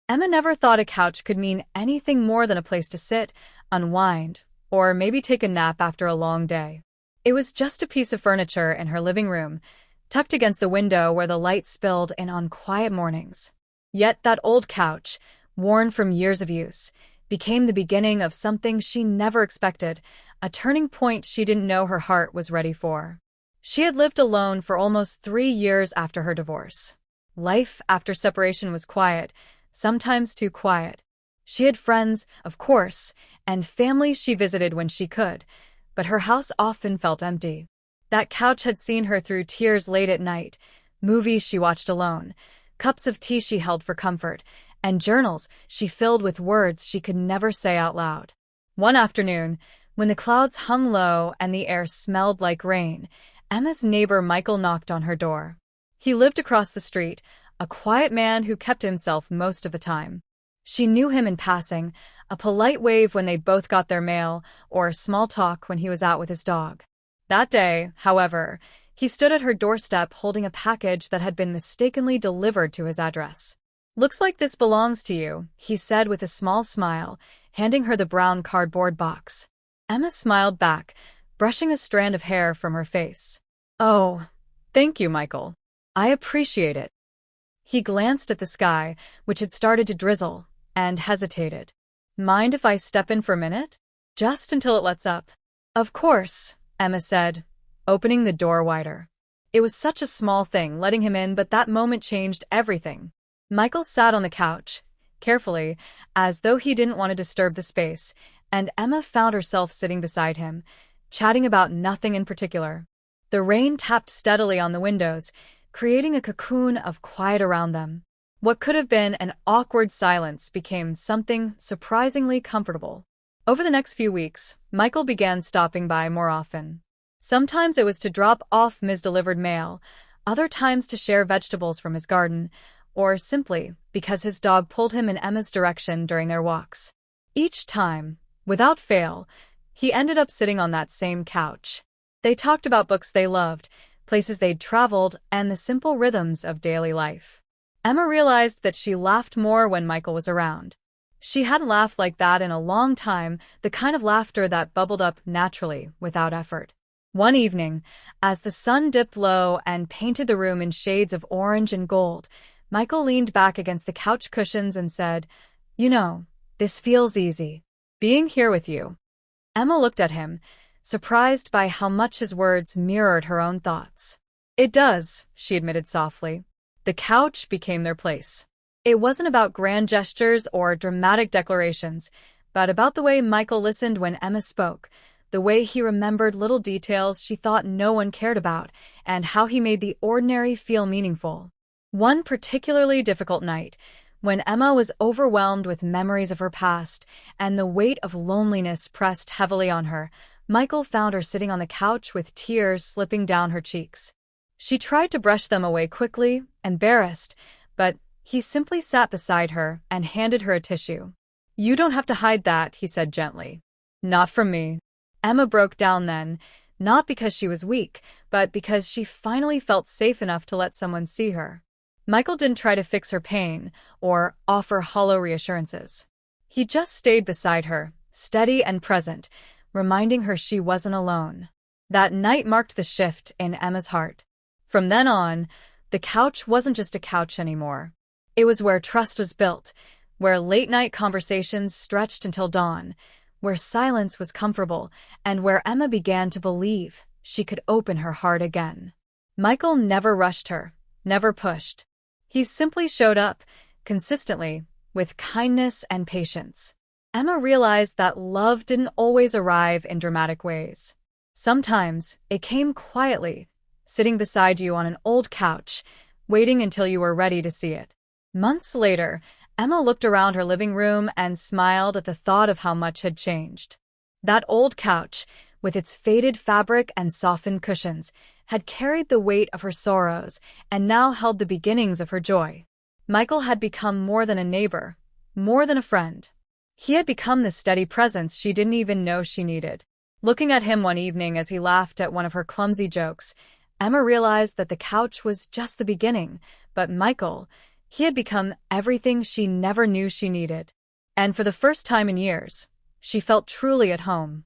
Emma never thought a couch could mean anything more than a place to sit, unwind, or maybe take a nap after a long day. It was just a piece of furniture in her living room, tucked against the window where the light spilled in on quiet mornings. Yet that old couch, worn from years of use, became the beginning of something she never expected, a turning point she didn't know her heart was ready for. She had lived alone for almost 3 years after her divorce. Life after separation was quiet, sometimes too quiet. She had friends, of course, and family she visited when she could, but her house often felt empty. That couch had seen her through tears late at night, movies she watched alone, cups of tea she held for comfort, and journals she filled with words she could never say out loud. One afternoon, when the clouds hung low and the air smelled like rain, Emma's neighbor Michael knocked on her door. He lived across the street, a quiet man who kept to himself most of the time. She knew him in passing, a polite wave when they both got their mail, or small talk when he was out with his dog. That day, however, he stood at her doorstep holding a package that had been mistakenly delivered to his address. "Looks like this belongs to you," he said with a small smile, handing her the brown cardboard box. Emma smiled back, brushing a strand of hair from her face. "Oh, thank you, Michael. I appreciate it." He glanced at the sky, which had started to drizzle, and hesitated. "Mind if I step in for a minute? Just until it lets up." "Of course," Emma said, opening the door wider. It was such a small thing letting him in, but that moment changed everything. Michael sat on the couch, carefully, as though he didn't want to disturb the space, and Emma found herself sitting beside him, chatting about nothing in particular. The rain tapped steadily on the windows, creating a cocoon of quiet around them. What could have been an awkward silence became something surprisingly comfortable. Over the next few weeks, Michael began stopping by more often. Sometimes it was to drop off misdelivered mail, other times to share vegetables from his garden, or simply because his dog pulled him in Emma's direction during their walks. Each time, without fail, he ended up sitting on that same couch. They talked about books they loved, places they'd traveled, and the simple rhythms of daily life. Emma realized that she laughed more when Michael was around. She hadn't laughed like that in a long time, the kind of laughter that bubbled up naturally, without effort. One evening, as the sun dipped low and painted the room in shades of orange and gold, Michael leaned back against the couch cushions and said, "You know, this feels easy. Being here with you." Emma looked at him, surprised by how much his words mirrored her own thoughts. "It does," she admitted softly. The couch became their place. It wasn't about grand gestures or dramatic declarations, but about the way Michael listened when Emma spoke, the way he remembered little details she thought no one cared about, and how he made the ordinary feel meaningful. One particularly difficult night, when Emma was overwhelmed with memories of her past and the weight of loneliness pressed heavily on her, Michael found her sitting on the couch with tears slipping down her cheeks. She tried to brush them away quickly, embarrassed, but he simply sat beside her and handed her a tissue. "You don't have to hide that," he said gently. "Not from me." Emma broke down then, not because she was weak, but because she finally felt safe enough to let someone see her. Michael didn't try to fix her pain or offer hollow reassurances. He just stayed beside her, steady and present, reminding her she wasn't alone. That night marked the shift in Emma's heart. From then on, the couch wasn't just a couch anymore. It was where trust was built, where late-night conversations stretched until dawn, where silence was comfortable, and where Emma began to believe she could open her heart again. Michael never rushed her, never pushed. He simply showed up, consistently, with kindness and patience. Emma realized that love didn't always arrive in dramatic ways. Sometimes it came quietly, sitting beside you on an old couch, waiting until you were ready to see it. Months later, Emma looked around her living room and smiled at the thought of how much had changed. That old couch, with its faded fabric and softened cushions, had carried the weight of her sorrows and now held the beginnings of her joy. Michael had become more than a neighbor, more than a friend. He had become the steady presence she didn't even know she needed. Looking at him one evening as he laughed at one of her clumsy jokes, Emma realized that the couch was just the beginning, but Michael, He had become everything she never knew she needed. And for the first time in years, she felt truly at home.